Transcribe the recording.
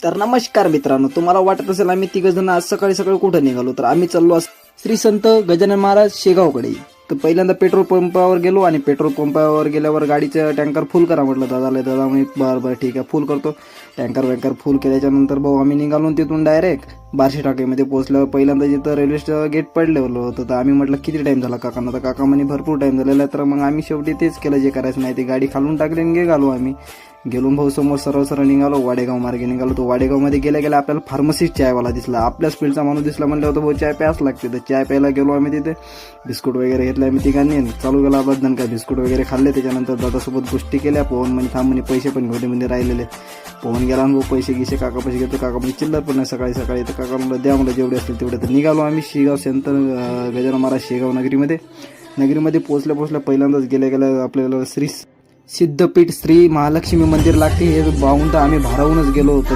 तर नमस्कार मित्रांनो, तुम्हाला वाटत असेल आम्ही तिघ जण आज सकाळी सकाळी कुठं निघालो, तर आम्ही चाललो श्री संत गजानन महाराज शेगावकडे. तर पहिल्यांदा पेट्रोल पंपावर गेलो आणि पेट्रोल पंपावर गेल्यावर गाडीचं टँकर फुल करा म्हटलं दादाला. दादा म्हणे बरं ठीक आहे, फुल करतो. टँकर फुल केल्याच्या नंतर भाऊ आम्ही निघालो तिथून डायरेक्ट बार्शी टाकीमध्ये पोहोचल्यावर पहिल्यांदा जिथं रेल्वे गेट पडलेलं होतं, तर आम्ही म्हटलं किती टाइम झाला काकांना, तर काका म्हणे भरपूर टाइम झालेला आहे. तर मग आम्ही शेवटी तेच केलं जे करायचं नाही ते, गाडी खालून टाकली आणि गेलो आम्ही. गेलो भाऊ समोर सरळ निघालो, वाडेगाव मार्गे निघालो. तो वाडेगावमध्ये गेल्या आपल्याला फार्मसीस्ट चायवाला दिसला, आपल्या स्पीडचा माणूस दिसला. म्हणलं होतं भाऊ चाय प्यास लागते, तर चाय प्यायला गेलो आम्ही. तिथे बिस्कुट वगैरे घेतला आम्ही तिघांनी, चालू गेला बदन काय बिस्कुट वगैरे खाल्ले. त्याच्यानंतर दादासोबत गोष्टी केल्या. पवन म्हणजे थांब म्हणे पैसे पण घेऊ म्हणजे राहिलेले. पवन गेला भाऊ पैसे गिसे, काका पैसे घेतो. काका म्हणजे चिल्लर पण नाही सकाळी तर काका म्हणलं द्या म्हणलं जेवढे असतील तेवढे. तर निघालो आम्ही शेगाव संत गजानन महाराज शेगाव नगरीमध्ये पोहोचल्या पहिल्यांदाच गेल्या आपल्याला श्री सिद्धपीठ श्री महालक्ष्मी मंदिर लागते. हे पाहून तर आम्ही भारावूनच गेलो. तर